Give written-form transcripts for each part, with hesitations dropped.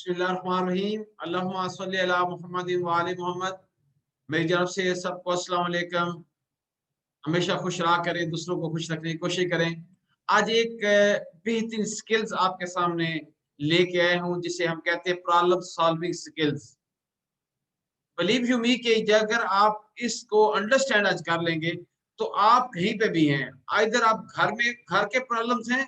बिस्मिल्लाहिर्रहमानिर्रहीम अल्लाहुम्मा सल्ली अला मुहम्मदिन व आले मोहम्मद। मेरी तरफ से सबको अस्सलाम वालेकुम। हमेशा खुश रहा करें, दूसरों को खुश रखने की कोशिश करें। आज एक बेहतरीन स्किल्स आपके सामने लेके आया हूँ जिसे हम कहते हैं problem solving skills. Believe you me कि अगर आप इसको अंडरस्टैंड आज कर लेंगे तो आप कहीं पे भी हैं, आइदर आप घर के प्रॉब्लम्स हैं,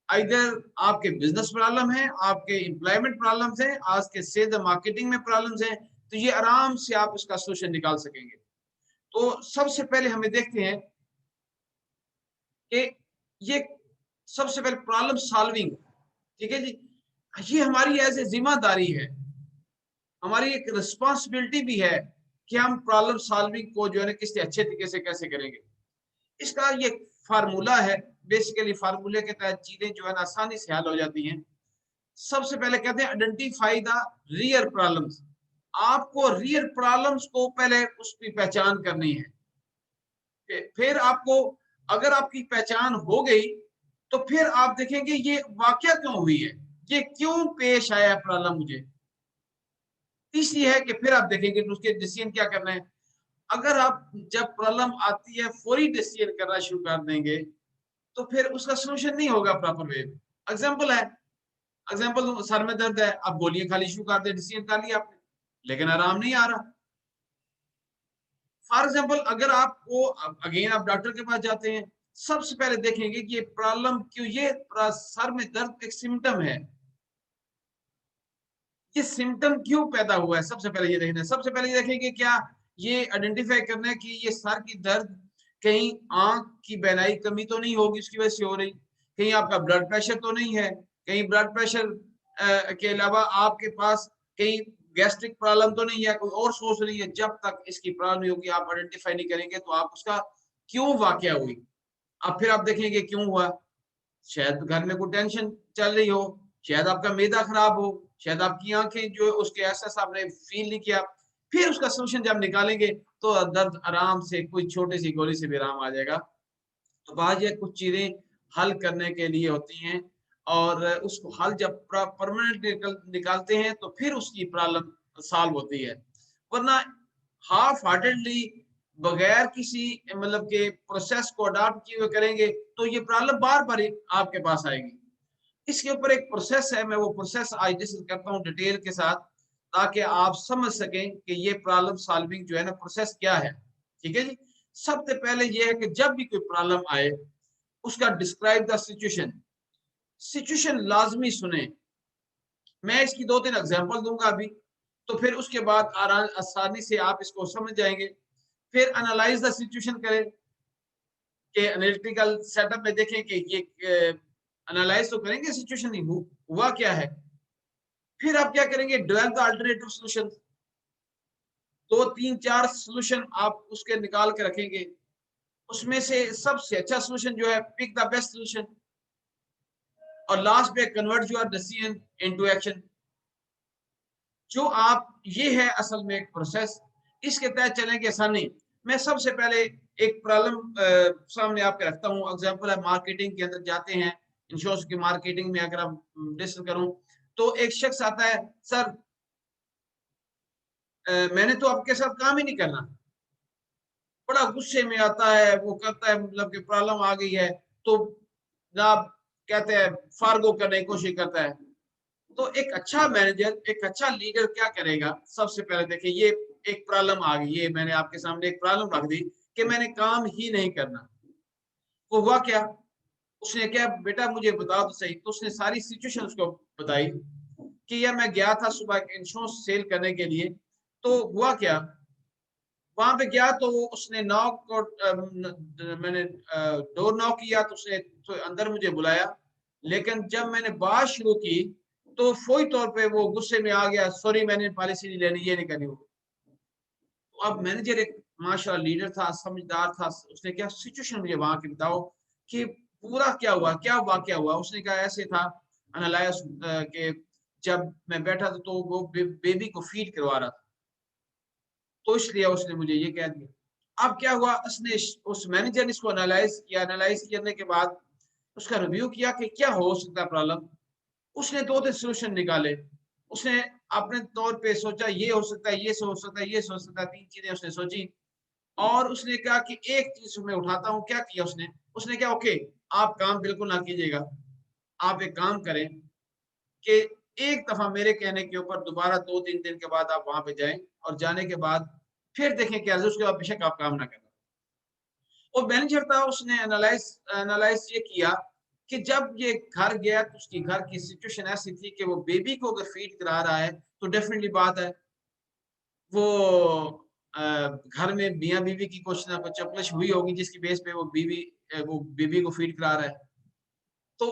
आइदर आपके बिजनेस प्रॉब्लम है, आपके एम्प्लॉयमेंट प्रॉब्लम्स हैं, आज के सेल्स मार्केटिंग में प्रॉब्लम्स हैं, तो ये आराम से आप इसका सोल्यूशन निकाल सकेंगे। तो सबसे पहले हमें देखते हैं कि ये सबसे पहले प्रॉब्लम सॉल्विंग, ठीक है जी, ये हमारी एज ए जिम्मेदारी है, हमारी एक रिस्पॉन्सिबिलिटी भी है कि हम प्रॉब्लम सॉल्विंग को जो है ना किसी अच्छे तरीके से कैसे करेंगे। इसका ये फार्मूला है, बेसिकली फार्मूले के तहत चीजें जो है ना आसानी से हल हो जाती हैं। सबसे पहले कहते हैं आइडेंटिफाई द रियल प्रॉब्लम्स। आपको रियल प्रॉब्लम्स को पहले उसकी पहचान करनी है। फिर आपको, अगर आपकी पहचान हो गई तो फिर आप देखेंगे ये वाकया क्यों हुई है, ये क्यों पेश आया प्रॉब्लम मुझे। तीसरी है कि फिर आप देखेंगे तो उसके डिसीजन क्या करना है। अगर आप जब प्रॉब्लम आती है फौरी डिसीजन करना शुरू कर देंगे तो फिर उसका सोल्यूशन नहीं होगा प्रॉपर वे में। एग्जाम्पल है, एग्जाम्पल सर में दर्द है, आप गोलियां खाली शुरू कर दे, डिसीजन कर लिया आपने, लेकिन आराम नहीं आ रहा। फॉर एग्जाम्पल अगर आपको अगेन आप डॉक्टर के पास जाते हैं, सबसे पहले देखेंगे कि ये प्रॉब्लम क्यों, ये सर में दर्द एक सिम्टम है, ये सिम्टम क्यों पैदा हुआ है। सबसे पहले ये देखना है, सबसे पहले ये देखेंगे क्या ये आइडेंटिफाई करना है कि ये सर की दर्द कहीं आंख की बहनाई कमी तो नहीं होगी उसकी वजह से हो रही, कहीं आपका ब्लड प्रेशर तो नहीं है, कहीं ब्लड प्रेशर के अलावा आपके पास कहीं गैस्ट्रिक प्रॉब्लम तो नहीं है, कोई और सोच रही है। जब तक इसकी प्रॉब्लम नहीं होगी, आप आइडेंटिफाई नहीं करेंगे तो आप उसका क्यों वाकया हुई, अब फिर आप देखेंगे क्यों हुआ। शायद घर में कोई टेंशन चल रही हो, शायद आपका मैदा खराब हो, शायद आपकी आंखें जो उसके एहसास आपने फील नहीं किया। फिर उसका सोल्यूशन जब निकालेंगे तो दर्द आराम से कोई छोटी सी गोली से भी आराम आ जाएगा। तो बाज ये कुछ चीजें हल करने के लिए होती हैं, और उसको हल जब परमानेंट निकालते हैं तो फिर उसकी प्रॉब्लम सॉल्व होती है। वरना हाफ हार्टेडली बगैर किसी मतलब के प्रोसेस को अडॉप्ट किए हुए करेंगे तो ये प्रॉब्लम बार बार आपके पास आएगी। इसके ऊपर एक प्रोसेस है, मैं वो प्रोसेस आज डिस्कस करता हूँ डिटेल के साथ, ताकि आप समझ सकें कि ये प्रॉब्लम सॉल्विंग जो है ना प्रोसेस क्या है। ठीक है जी। सबसे पहले ये है कि जब भी कोई प्रॉब्लम आए उसका डिस्क्राइब द सिचुएशन। सिचुएशन लाजमी सुने, मैं इसकी दो तीन एग्जांपल दूंगा अभी, तो फिर उसके बाद आसानी से आप इसको समझ जाएंगे। फिर एनालाइज द सिचुएशन करें कि एनालिटिकल सेटअप में देखें कि ये एनालाइज तो करेंगे सिचुएशन नहीं हुआ क्या है। फिर आप क्या करेंगे, डेवलप द अल्टरनेटिव सॉल्यूशन। दो तीन चार सॉल्यूशन आप उसके निकाल के रखेंगे, उसमें से सबसे अच्छा सॉल्यूशन जो है, पिक द बेस्ट सॉल्यूशन, और लास्ट में convert your decision into action. जो आप, ये है असल में एक प्रोसेस, इसके तहत चलेंगे आसानी। मैं सबसे पहले एक प्रॉब्लम सामने आपके रखता हूँ। एग्जांपल है, मार्केटिंग के अंदर जाते हैं, इंश्योरेंस की मार्केटिंग में अगर आप डिस्कस करूं तो एक शख्स आता है, सर मैंने तो आपके साथ काम ही नहीं करना, बड़ा गुस्से में आता है, वो कहता है मतलब कि प्रॉब्लम आ गई है तो जनाब कहते हैं फार्गो करने की कोशिश करता है। तो एक अच्छा मैनेजर, एक अच्छा लीडर क्या करेगा, सबसे पहले देखिए ये एक प्रॉब्लम आ गई, ये मैंने आपके सामने एक प्रॉब्लम रख दी कि मैंने काम ही नहीं करना। वो हुआ क्या, उसने क्या, बेटा मुझे बता दो सही। तो उसने सारी सिचुएशन उसको बताई कि यार मैं गया था सुबह इंश्योरेंस सेल करने के लिए, तो हुआ क्या, वहां पे गया तो उसने नॉक को मैंने डोर नॉक किया तो उसने तो अंदर मुझे बुलाया, लेकिन जब मैंने बात शुरू की तो फौरी तौर पे वो गुस्से में आ गया, सॉरी मैंने पॉलिसी नहीं लेनी, ये नहीं करनी। तो अब मैनेजर एक माशाल्लाह लीडर था, समझदार था, उसने क्या सिचुएशन मुझे वहां की बताओ कि पूरा क्या हुआ, क्या वाकया हुआ। उसने कहा ऐसे था एनालाइज के जब मैं बैठा था तो वो बेबी को फीड करवा रहा था, तो इसलिए उसने मुझे ये कह दिया। अब क्या हुआ, उसने उस मैनेजर ने इसको एनालाइज किया, एनालाइज करने के बाद उसका रिव्यू किया कि क्या हो सकता है प्रॉब्लम। उसने दो तीन सोल्यूशन निकाले, उसने अपने तौर पे सोचा ये हो सकता है, ये हो सकता है, ये हो सकता है, 3 चीजें उसने सोची और उसने कहा कि एक चीज मैं उठाता हूँ। क्या किया उसने? उसने क्या, ओके, आप काम बिल्कुल ना कीजिएगा। आप एक काम करें कि एक दफा मेरे कहने के ऊपर दोबारा 2-3 दिन के बाद आप वहां पे जाएं और जाने के बाद फिर देखें क्या है, उसके बाद बेशक आप काम ना करें। और मैनेजर था, उसने एनालाइज एनालाइज ये किया कि जब ये घर गया तो उसकी घर की सिचुएशन ऐसी थी कि वो बेबी को अगर फीड करा रहा है तो डेफिनेटली बात है वो घर में मियाँ बीवी की कुछ ना कुछ चपलिश हुई होगी जिसकी बेस पे वो बीवी को फीड करा रहा है। तो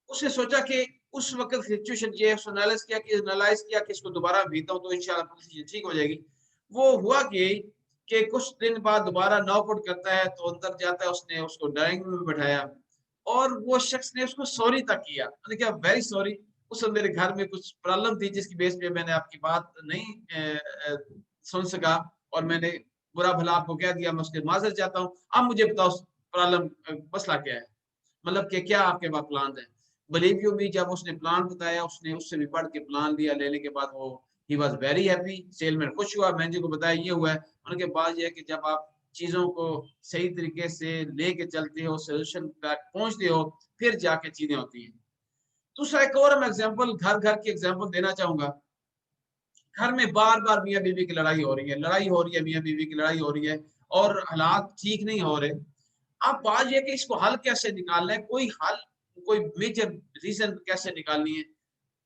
उसने सोचा कि उस वक़्त सिचुएशन ये एनालाइज़ किया कि इसको दोबारा भेजता हूँ तो इंशाल्लाह पूरी चीज़ें ठीक हो जाएगी। वो हुआ कि कुछ दिन बाद दोबारा नॉक आउट करता है तो अंदर जाता है, उसने उसको ड्राइंग रूम में बिठाया और वो शख्स ने उसको सॉरी तक किया। मैंने कहा वेरी सॉरी, उस वक़्त मेरे घर में कुछ प्रॉब्लम थी जिसकी बेस पे मैंने आपकी बात नहीं सुन सका और मैंने बुरा-भला आपको कह दिया, मैं उसकी माज़रत चाहता हूँ। अब मुझे बताओ प्रॉब्लम मसला क्या है? मतलब कि क्या आपके पास प्लान है? बिलीव यू मी, जब उसने प्लान बताया, उसने उससे भी बढ़ के प्लान लिया। लेने के बाद वो he was very happy, salesman खुश हुआ, मैनेजर को बताया ये हुआ है। उनके बाद ये है कि जब आप चीज़ों को सही तरीके से लेके चलते हो, सॉल्यूशन तक पहुँचते हो, फिर जाके चीज़ें होती हैं। दूसरा एक और मैं एग्ज़ाम्पल घर-घर की एग्ज़ाम्पल देना चाहूँगा। घर में बार-बार मियाँ-बीवी की लड़ाई हो रही है, मियाँ-बीवी की लड़ाई हो रही है और हालात ठीक नहीं हो रहे। अब बात ये है कि इसको हल कैसे निकालना है, कोई मेजर रीज़न कैसे निकालनी है।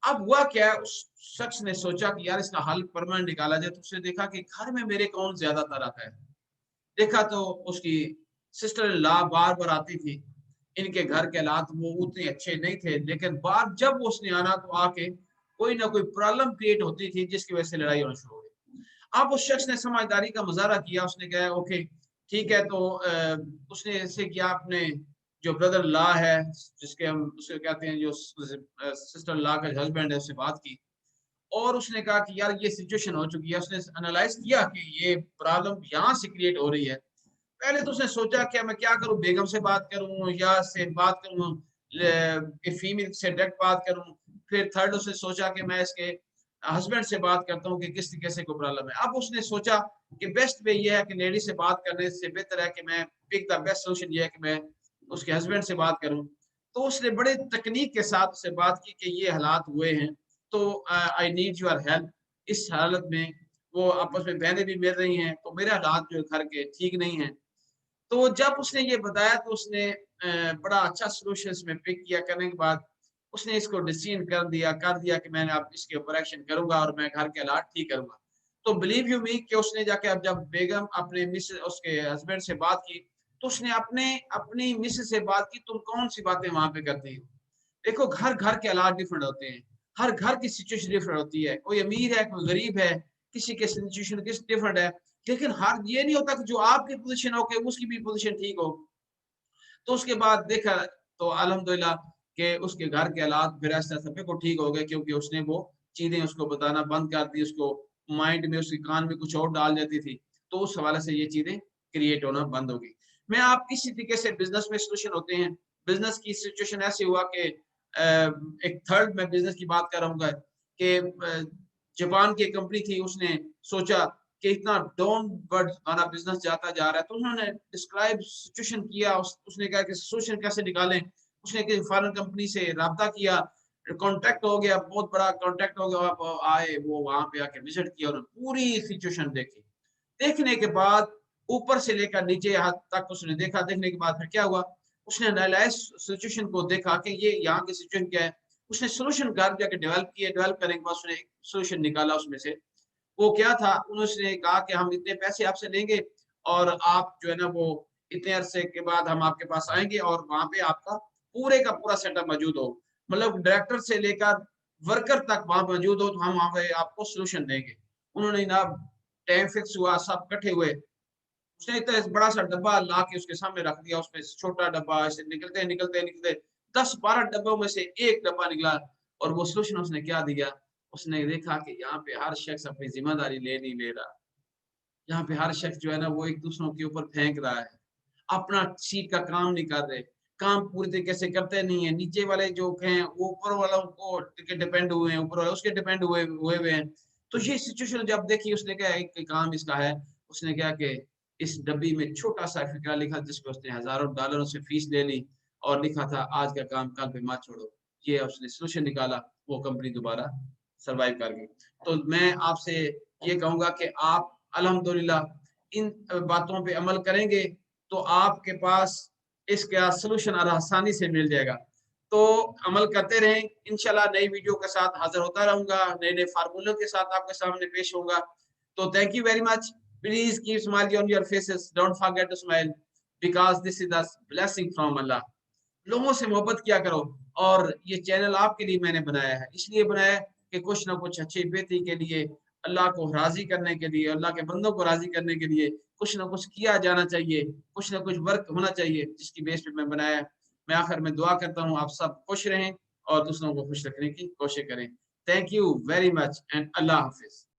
अब हुआ क्या है, उस शख्स ने सोचा कि यार इसका हल परमानेंट निकाला जाए, तो उसने देखा कि घर में मेरे कौन ज़्यादातर आता है। देखा तो उसकी सिस्टर इन लॉ बार-बार आती थी। इनके घर के हालात वो उतने अच्छे नहीं थे, लेकिन बार जब वो उसने आना तो आके कोई ना कोई प्रॉब्लम क्रिएट होती थी जिसकी वजह से लड़ाई होना शुरू हो गई। अब उस शख्स ने समझदारी का मुज़ाहरा किया, उसने कहा ओके ठीक है, तो उसने ऐसे किया, अपने जो ब्रदर इन लॉ है, जिसके हम उसे कहते हैं, जो सिस्टर इन लॉ का हस्बैंड है, उससे बात की और उसने कहा कि यार ये सिचुएशन हो चुकी है। उसने एनालाइज़ किया कि ये प्रॉब्लम यहाँ से क्रिएट हो रही है। पहले तो उसने सोचा कि मैं क्या करूँ, बेगम से बात करूँ या से बात करूँ, फीमेल से डायरेक्ट बात करूँ। फिर थर्ड उसने सोचा कि मैं इसके हस्बैंड से बात करता हूँ कि किस तरीके से कोई प्रॉब्लम है। अब उसने सोचा कि बेस्ट वे ये है कि लेडी से बात करने से बेहतर है कि मैं पिक द बेस्ट सॉल्यूशन ये है कि मैं उसके हस्बैंड से बात करूँ। तो उसने बड़े तकनीक के साथ उससे बात की कि ये हालात हुए हैं, तो आई नीड योर हेल्प। इस हालत में वो आपस में बहनें भी मिल रही हैं, तो मेरे हालात जो है घर के ठीक नहीं हैं। तो जब उसने ये बताया तो उसने बड़ा अच्छा सॉल्यूशन इसमें पिक किया। करने के बाद उसने इसको डिसीजन कर दिया कि मैंने अब इसके ऊपर एक्शन करूँगा और मैं घर के हालात ठीक करूँगा। तो बिलीव यू मी कि उसने जाके अब जब बेगम अपने उसके हस्बैंड से बात की, तो उसने अपनी मिसेज़ से बात की, तुम कौन-सी बातें वहाँ पे करती हो? देखो घर-घर के हालात डिफरेंट होते हैं। हर घर की सिचुएशन डिफरेंट होती है। कोई अमीर है, कोई गरीब है, किसी के सिचुएशन किस डिफरेंट है। लेकिन हर ये नहीं होता कि जो आपकी पोज़ीशन हो के उसकी भी पोज़ीशन ठीक हो। तो उसके बाद देखा तो अल्हम्दुलिल्लाह कि उसके घर के हालात फिर ऐसा-ऐसा बिल्कुल ठीक हो गए, क्योंकि उसने वो चीज़ें उसको बताना बंद कर दी, उसको माइंड में, उसके कान में कुछ और डाल देती थी। तो उस हवाले से ये चीज़ें क्रिएट होना बंद हो गई। मैं आप इसी तरीके से बिज़नेस में सॉल्यूशन होते हैं। बिज़नेस की सिचुएशन ऐसे हुआ कि एक थर्ड मैं बिज़नेस की बात कर रहूँगा कि जापान की एक कंपनी थी, उसने सोचा कि इतना डाउनवर्ड हमारा बिज़नेस जाता जा रहा है, तो उन्होंने डिस्क्राइब सिचुएशन किया, उसने कहा कि सॉल्यूशन कैसे निकालें। उसने कि फॉरेन कंपनी से राब्ता किया, कॉन्टैक्ट हो गया, बहुत बड़ा कॉन्टैक्ट हो गया, आप आए, वो वहाँ पे आके विज़िट किया और पूरी सिचुएशन देखी। देखने के बाद ऊपर से लेकर नीचे हाथ तक उसने देखा, देखने के बाद फिर क्या हुआ, उसने एनालाइज़ सिचुएशन को देखा कि ये यहाँ की सिचुएशन क्या है। उसने सॉल्यूशन घर जाके डेवलप किए, डेवलप करने के बाद उसने एक सॉल्यूशन निकाला उसमें से। वो क्या था, उन्होंने कहा कि हम इतने पैसे आपसे लेंगे और आप जो है ना वो इतने अरसे के बाद हम आपके पास आएँगे और वहाँ पे आपका पूरे का पूरा सेटअप मौजूद हो। मतलब डायरेक्टर से लेकर वर्कर तक वहाँ मौजूद हो, तो हम वहाँ पे आपको सॉल्यूशन देंगे। उन्होंने ना टाइम फिक्स हुआ, सब इकट्ठे हुए। उसने इतना बड़ा-सा डब्बा ला के उसके सामने रख दिया, उसमें से छोटा डब्बा ऐसे निकलते 10-12 डब्बों में से 1 डब्बा निकला और वो सॉल्यूशन उसने क्या दिया, उसने देखा कि यहाँ पे हर शख्स अपनी ज़िम्मेदारी ले नहीं ले रहा। यहाँ पे हर शख्स जो है ना वो एक दूसरों के ऊपर फेंक रहा है। अपना सीट का काम नहीं कर रहे। काम पूरी तरीके से करते नहीं है, नीचे वाले जो हैं वो ऊपर वालों को डिपेंड हुए हैं, ऊपर वाले उसके डिपेंड हुए हैं। तो ये सिचुएशन जब देखी, उसने क्या एक काम इसका है, उसने क्या कि इस डब्बी में छोटा सा फिक्रा लिखा जिसपे उसने हजारों डॉलरों से फीस ले ली और लिखा था आज का काम कल पे मत छोड़ो। ये उसने सोल्यूशन निकाला, वो कंपनी दोबारा सर्वाइव कर गई। तो मैं आपसे ये कहूंगा कि आप अल्हम्दुलिल्लाह इन बातों पे अमल करेंगे तो आपके पास इसका सलूशन आसानी से मिल जाएगा। तो अमल करते रहें, इंशाल्लाह नई वीडियो के साथ हाजिर होता रहूंगा, नए नए फार्मूलों के साथ आपके सामने पेश होगा। तो thank you very much. Please keep smile on your faces, don't forget to smile because this is the blessing from Allah. लोगों से मोहब्बत किया करो। और ये चैनल आपके लिए मैंने बनाया है, इसलिए बनाया है कि कुछ ना कुछ अच्छी बेहतरी के लिए, अल्लाह को राजी करने के लिए, अल्लाह के बंदों को राजी करने के लिए कुछ ना कुछ किया जाना चाहिए, कुछ ना कुछ वर्क होना चाहिए, जिसकी बेस पे मैं बनाया है। मैं आखिर में दुआ करता हूँ आप सब खुश रहें और दूसरों को खुश रखने की कोशिश करें। Thank you very much and Allah Hafiz.